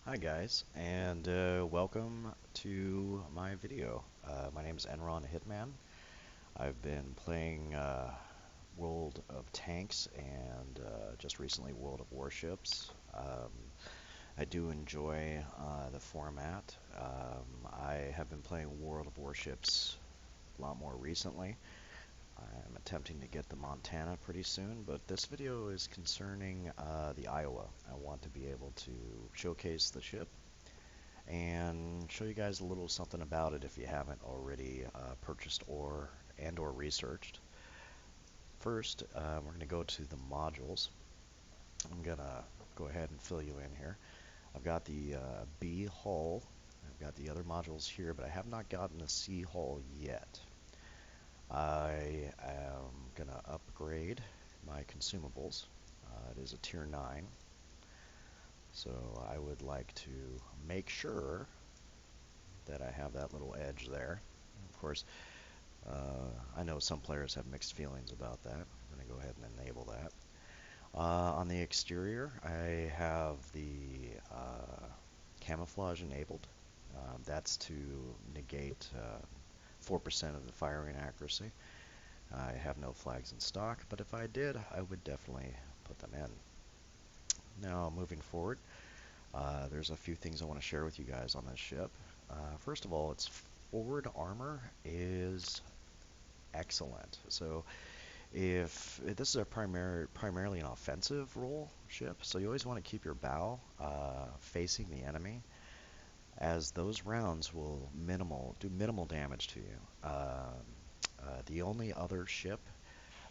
Hi guys, and welcome to my video. My name is Enronhitman. I've been playing World of Tanks and just recently World of Warships. I do enjoy the format. I have been playing World of Warships a lot more recently. I'm attempting to get the Montana pretty soon, but this video is concerning the Iowa. I want to be able to showcase the ship and show you guys a little something about it if you haven't already purchased or researched. First, we're going to go to the modules. I'm going to go ahead and fill you in here. I've got the B hull. I've got the other modules here, but I have not gotten the C hull yet. I am going to upgrade my consumables. It is a tier 9, so I would like to make sure that I have that little edge there. Of course, I know some players have mixed feelings about that. I'm going to go ahead and enable that. On the exterior, I have the camouflage enabled. That's to negate 4% of the firing accuracy. I have no flags in stock, but if I did, I would definitely put them in. Now, moving forward, there's a few things I want to share with you guys on this ship. First of all, its forward armor is excellent. So if this is a primarily an offensive role ship, so you always want to keep your bow facing the enemy, as those rounds will do minimal damage to you. The only other ship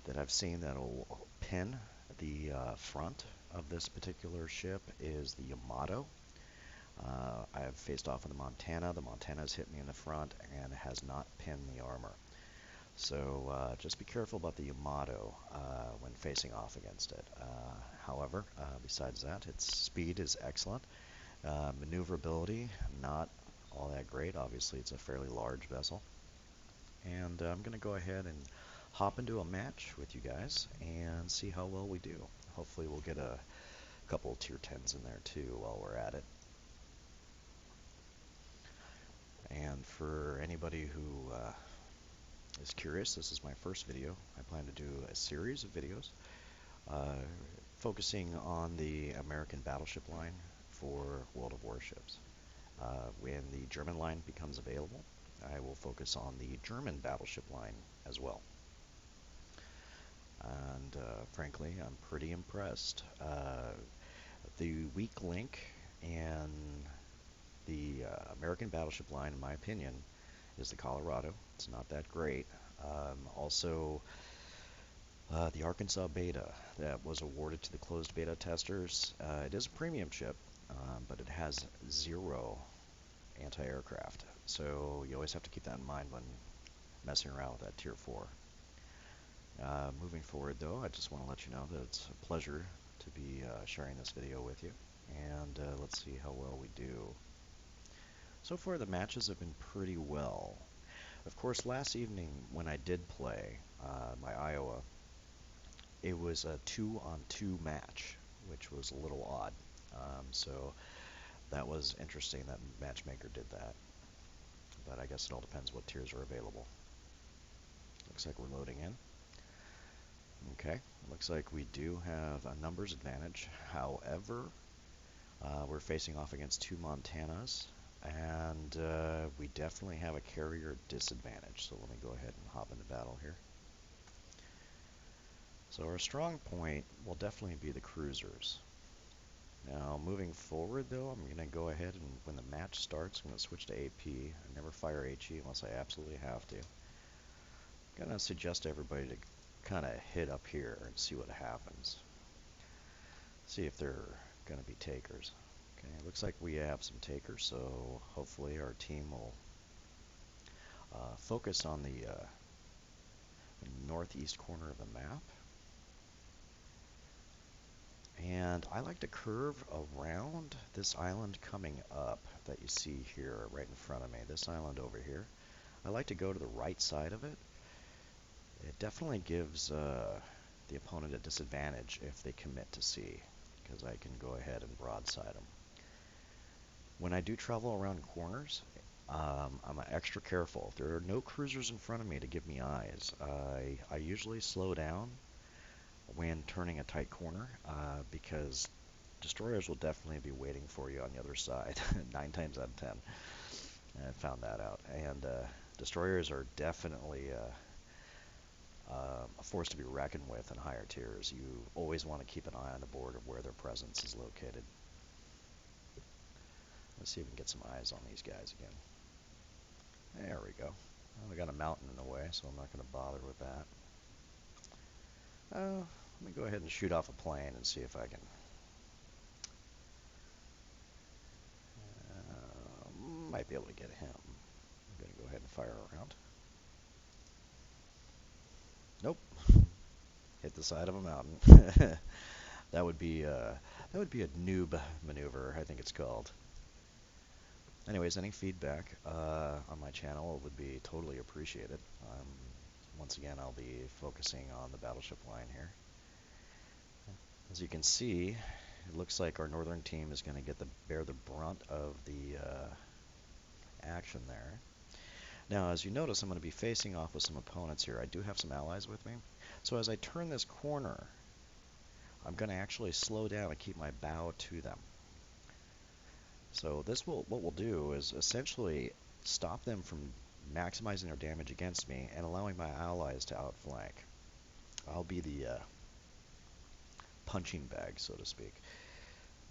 that I've seen that'll pin the front of this particular ship is the Yamato. I have faced off with the Montana. The Montana has hit me in the front and has not pinned the armor. So just be careful about the Yamato when facing off against it. However, besides that, its speed is excellent. Maneuverability, not all that great. Obviously, it's a fairly large vessel. And I'm going to go ahead and hop into a match with you guys and see how well we do. Hopefully we'll get a couple tier 10s in there too while we're at it. And for anybody who is curious, this is my first video. I plan to do a series of videos uh, focusing on the American battleship line for World of Warships. When the German line becomes available, I will focus on the German battleship line as well. And frankly, I'm pretty impressed. The weak link in the American battleship line, in my opinion, is the Colorado. It's not that great. Also, the Arkansas Beta that was awarded to the closed beta testers. It is a premium ship, but it has 0 anti-aircraft. So you always have to keep that in mind when messing around with that tier 4. Moving forward though, I just want to let you know that it's a pleasure to be sharing this video with you. And let's see how well we do. So far the matches have been pretty well. Of course, last evening when I did play my Iowa, it was a 2-on-2 match, which was a little odd. So that was interesting that Matchmaker did that. But I guess it all depends what tiers are available. Looks like we're loading in. Okay, looks like we do have a numbers advantage. However, we're facing off against 2 Montanas, and we definitely have a carrier disadvantage. So let me go ahead and hop into battle here. So our strong point will definitely be the cruisers. Now moving forward though, I'm going to go ahead and when the match starts, I'm going to switch to AP. I never fire HE unless I absolutely have to. I'm going to suggest to everybody to kind of hit up here and see what happens. See if they're going to be takers. Okay, looks like we have some takers, so hopefully our team will focus on the northeast corner of the map. And I like to curve around this island coming up that you see here right in front of me, this island over here. I like to go to the right side of it. It definitely gives the opponent a disadvantage if they commit to sea, because I can go ahead and broadside them. When I do travel around corners, I'm extra careful. If there are no cruisers in front of me to give me eyes, I usually slow down when turning a tight corner because destroyers will definitely be waiting for you on the other side, 9 times out of 10. I found that out. And destroyers are definitely a force to be reckoned with in higher tiers. You always want to keep an eye on the board of where their presence is located. Let's see if we can get some eyes on these guys again. There we go. Well, we got a mountain in the way, so I'm not going to bother with that. Let me go ahead and shoot off a plane and see if I can. Might be able to get him. I'm going to go ahead and fire around. Nope. Hit the side of a mountain. That would be a noob maneuver, I think it's called. Anyways, any feedback on my channel would be totally appreciated. Once again, I'll be focusing on the battleship line here. As you can see, it looks like our northern team is going to bear the brunt of the action there. Now, as you notice, I'm going to be facing off with some opponents here. I do have some allies with me. So as I turn this corner, I'm going to actually slow down and keep my bow to them. So what we'll do is essentially stop them from maximizing their damage against me and allowing my allies to outflank. I'll be the punching bag, so to speak.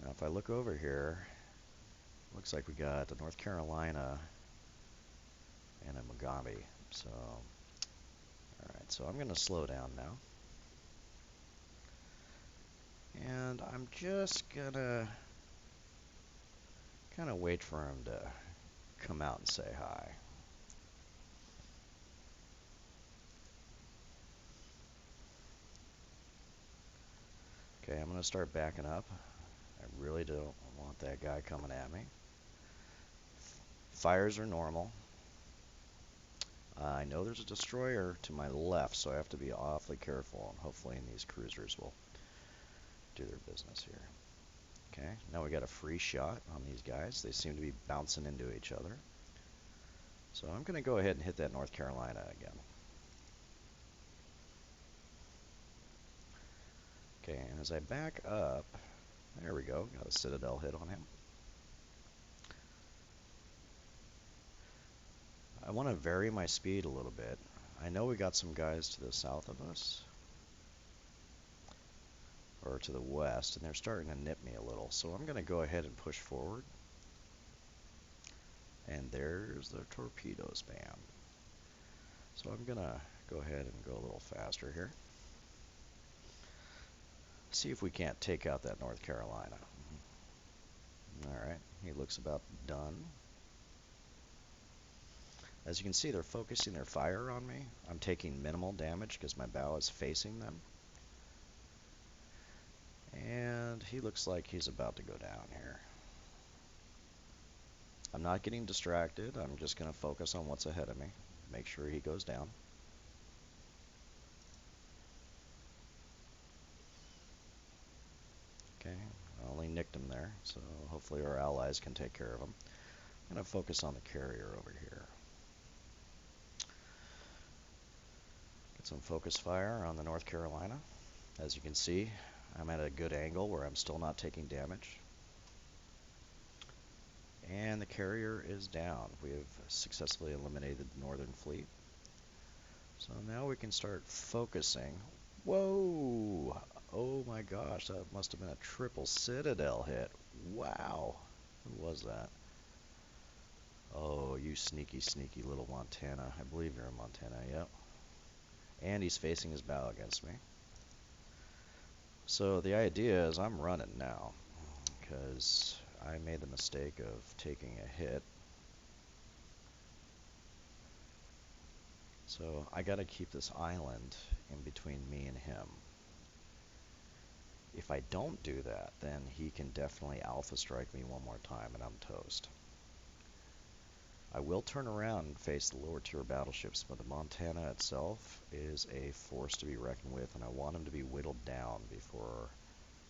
Now, if I look over here, looks like we got a North Carolina and a Mugabe. So, alright, so I'm going to slow down now. And I'm just going to kind of wait for him to come out and say hi. Okay, I'm going to start backing up. I really don't want that guy coming at me. Fires are normal. I know there's a destroyer to my left, so I have to be awfully careful, and hopefully these cruisers will do their business here. Okay, now we got a free shot on these guys. They seem to be bouncing into each other. So I'm going to go ahead and hit that North Carolina again. Okay, and as I back up, there we go, got a Citadel hit on him. I want to vary my speed a little bit. I know we got some guys to the south of us, or to the west, and they're starting to nip me a little. So I'm going to go ahead and push forward. And there's the torpedo spam. So I'm going to go ahead and go a little faster here. See if we can't take out that North Carolina. Alright, he looks about done. As you can see, they're focusing their fire on me. I'm taking minimal damage because my bow is facing them. And he looks like he's about to go down here. I'm not getting distracted. I'm just going to focus on what's ahead of me. Make sure he goes down. Okay, I only nicked him there, so hopefully our allies can take care of him. I'm going to focus on the carrier over here. Get some focus fire on the North Carolina. As you can see, I'm at a good angle where I'm still not taking damage. And the carrier is down. We have successfully eliminated the northern fleet. So now we can start focusing. Whoa! Oh my gosh, that must have been a triple Citadel hit. Wow! Who was that? Oh, you sneaky, sneaky little Montana. I believe you're in Montana, yep. And he's facing his bow against me. So the idea is I'm running now, because I made the mistake of taking a hit. So I gotta keep this island in between me and him. If I don't do that, then he can definitely alpha strike me one more time and I'm toast. I will turn around and face the lower tier battleships, but the Montana itself is a force to be reckoned with, and I want him to be whittled down before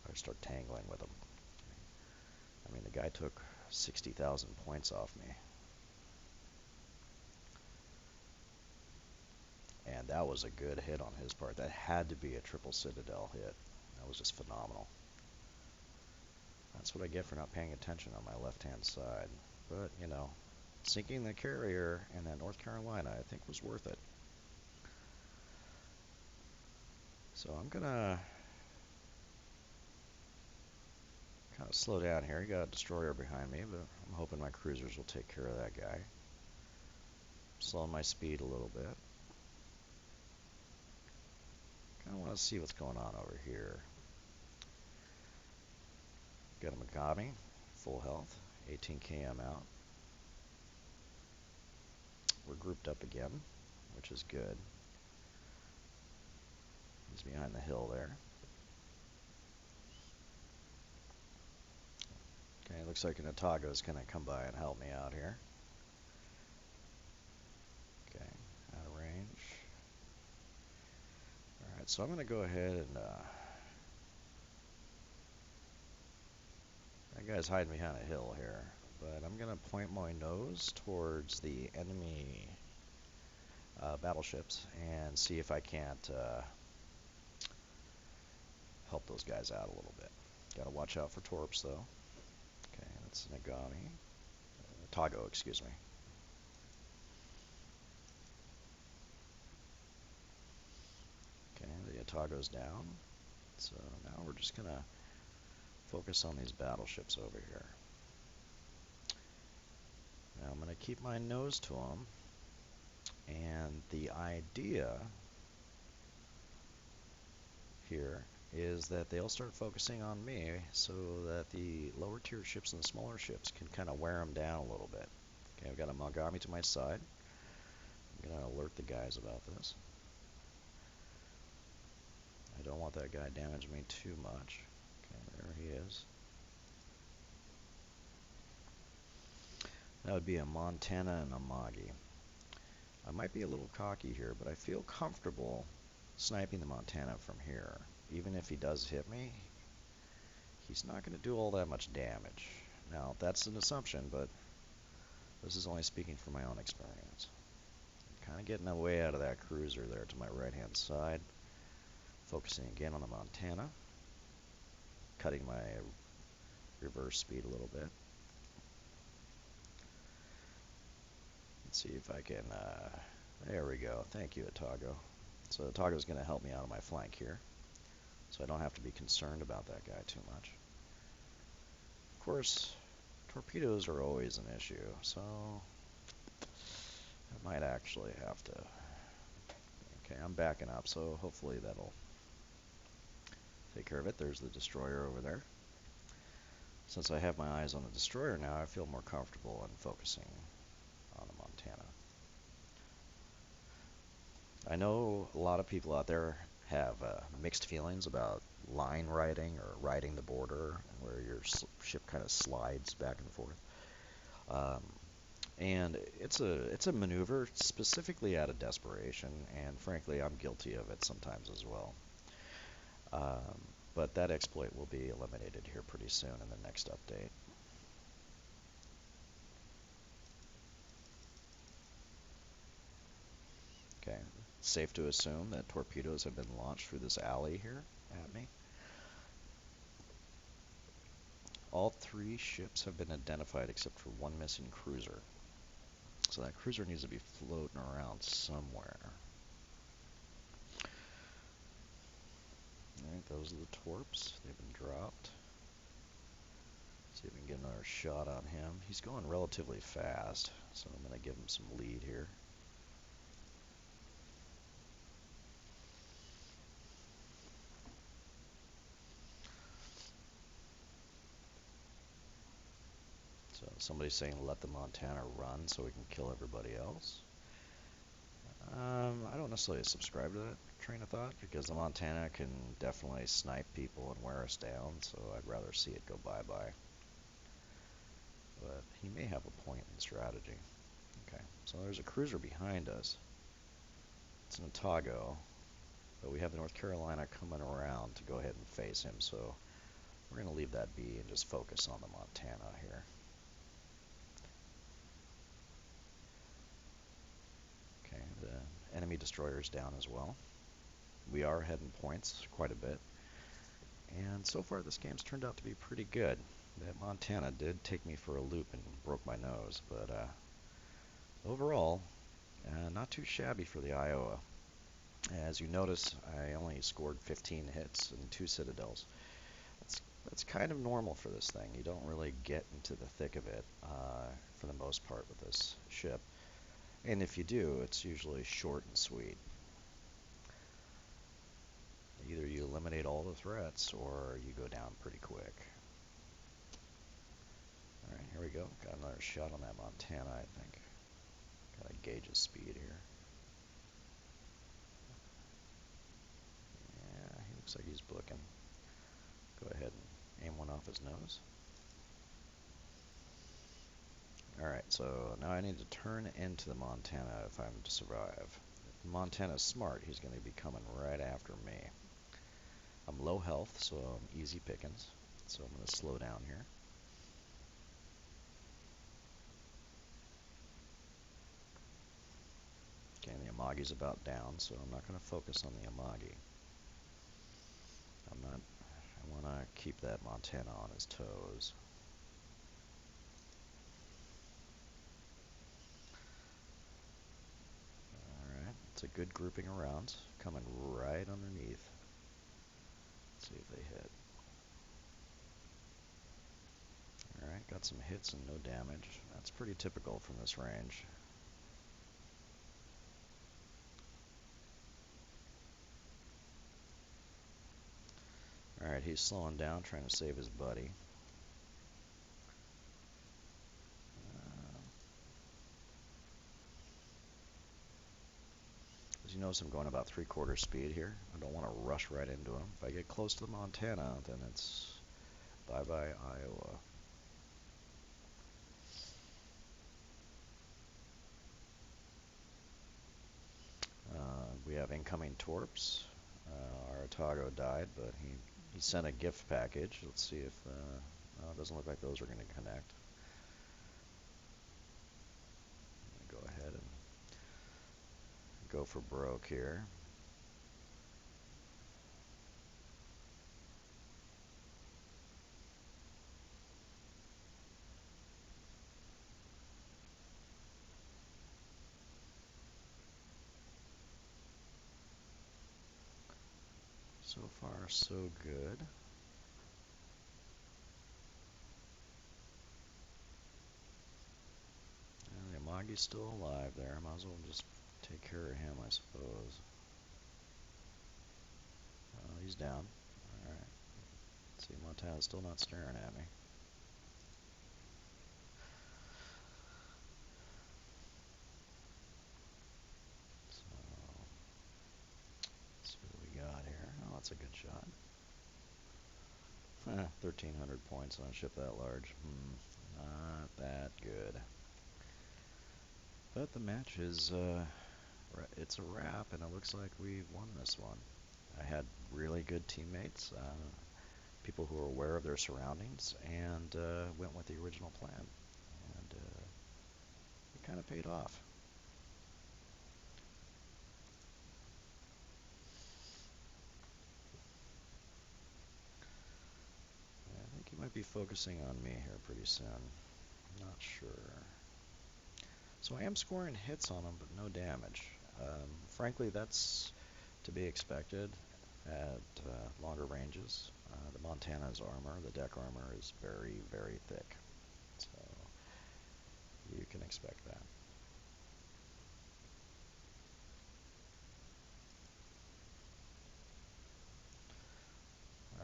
I start tangling with him. I mean, the guy took 60,000 points off me. And that was a good hit on his part. That had to be a triple Citadel hit. That was just phenomenal. That's what I get for not paying attention on my left-hand side. But, you know, sinking the carrier in that North Carolina, I think, was worth it. So I'm going to kind of slow down here. You got a destroyer behind me, but I'm hoping my cruisers will take care of that guy. Slowing my speed a little bit. Kind of want to see what's going on over here. Got a Megami, full health, 18 km out. We're grouped up again, which is good. He's behind the hill there. Okay, looks like an Otago is going to come by and help me out here. Okay, out of range. Alright, so I'm going to go ahead and... that guy's hiding behind a hill here. But I'm going to point my nose towards the enemy battleships and see if I can't help those guys out a little bit. Got to watch out for torps, though. Okay, that's Nagami. Otago, excuse me. Okay, the Otago's down. So now we're just going to focus on these battleships over here. Now I'm going to keep my nose to them. And the idea here is that they'll start focusing on me so that the lower tier ships and the smaller ships can kind of wear them down a little bit. Okay, I've got a Mogami to my side. I'm going to alert the guys about this. I don't want that guy damaging me too much. Okay, there he is. That would be a Montana and a Magi. I might be a little cocky here, but I feel comfortable sniping the Montana from here. Even if he does hit me, he's not going to do all that much damage. Now, that's an assumption, but this is only speaking from my own experience. I'm kind of getting away out of that cruiser there to my right-hand side. Focusing again on the Montana. Cutting my reverse speed a little bit. Let's see if I can, there we go. Thank you, Otago. So Otago's going to help me out on my flank here. So I don't have to be concerned about that guy too much. Of course, torpedoes are always an issue, so I might actually have to... Okay, I'm backing up, so hopefully that'll take care of it. There's the destroyer over there. Since I have my eyes on the destroyer now, I feel more comfortable in focusing on the Montana. I know a lot of people out there have mixed feelings about line riding or riding the border, where your ship kind of slides back and forth. And it's a maneuver specifically out of desperation, and frankly, I'm guilty of it sometimes as well. But that exploit will be eliminated here pretty soon in the next update. Okay, safe to assume that torpedoes have been launched through this alley here at me. All three ships have been identified except for one missing cruiser. So that cruiser needs to be floating around somewhere. Alright, those are the torps. They've been dropped. See if we can get another shot on him. He's going relatively fast, so I'm going to give him some lead here. So somebody's saying let the Montana run so we can kill everybody else. I don't necessarily subscribe to that train of thought, because the Montana can definitely snipe people and wear us down, so I'd rather see it go bye-bye. But he may have a point in strategy. Okay, so there's a cruiser behind us. It's an Otago, but we have the North Carolina coming around to go ahead and face him, so we're going to leave that be and just focus on the Montana here. destroyers down as well. We are heading points quite a bit. And so far this game's turned out to be pretty good. That Montana did take me for a loop and broke my nose, but overall, not too shabby for the Iowa. As you notice, I only scored 15 hits and 2 citadels. That's kind of normal for this thing. You don't really get into the thick of it for the most part with this ship. And if you do, it's usually short and sweet. Either you eliminate all the threats or you go down pretty quick. Alright, here we go. Got another shot on that Montana, I think. Gotta gauge his speed here. Yeah, he looks like he's booking. Go ahead and aim one off his nose. Alright, so now I need to turn into the Montana if I'm to survive. If Montana's smart, he's going to be coming right after me. I'm low health, so I'm easy pickings. So I'm going to slow down here. Okay, the Amagi's about down, so I'm not going to focus on the Amagi. I want to keep that Montana on his toes. Alright, it's a good grouping of rounds, coming right underneath. Let's see if they hit. Alright, got some hits and no damage. That's pretty typical from this range. Alright, he's slowing down, trying to save his buddy. As you notice, I'm going about 3/4 speed here. I don't want to rush right into him. If I get close to the Montana, then it's bye-bye Iowa. We have incoming torps. Our Otago died, but he sent a gift package. Let's see if it doesn't look like those are going to connect. Go ahead and go for broke here. So far, so good. And the Amagi's still alive there. Might as well just take care of him, I suppose. He's down. Alright. See, Montana's still not staring at me. So, let's see what we got here. Oh, that's a good shot. 1,300 points on a ship that large. Not that good. But the match is, it's a wrap, and it looks like we've won this one. I had really good teammates, people who were aware of their surroundings, and went with the original plan. And it kind of paid off. Yeah, I think he might be focusing on me here pretty soon. Not sure. So I am scoring hits on him, but no damage. Frankly, that's to be expected at longer ranges. The Montana's armor, the deck armor, is very, very thick. So you can expect that.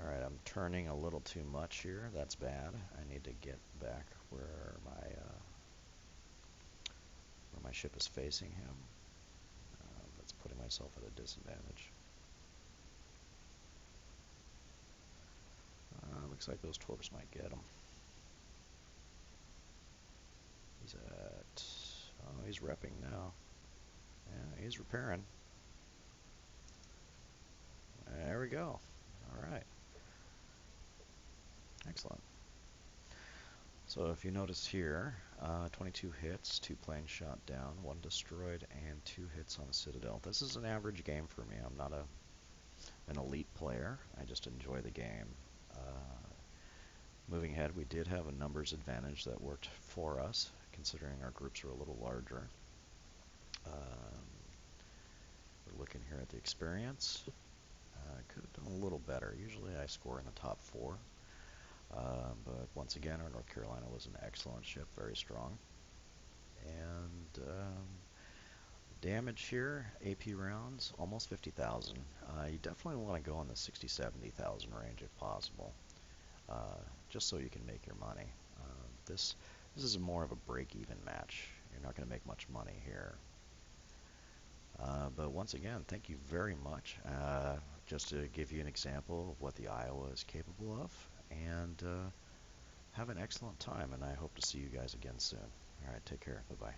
Alright, I'm turning a little too much here. That's bad. I need to get back where my ship is facing him. That's putting myself at a disadvantage. Looks like those torps might get him. He's at... Oh, he's repping now. Yeah, he's repairing. There we go. Alright. Excellent. So if you notice here, 22 hits, 2 planes shot down, 1 destroyed, and 2 hits on the Citadel. This is an average game for me. I'm not an elite player. I just enjoy the game. Moving ahead, we did have a numbers advantage that worked for us, considering our groups were a little larger. We're looking here at the experience. Could have done a little better. Usually I score in the top 4. But once again, our North Carolina was an excellent ship, very strong. And damage here, AP rounds, almost 50,000. You definitely want to go in the 60, 70,000 range if possible, just so you can make your money. This is more of a break-even match. You're not going to make much money here. But once again, thank you very much. Just to give you an example of what the Iowa is capable of. And have an excellent time, and I hope to see you guys again soon. All right, take care. Bye-bye.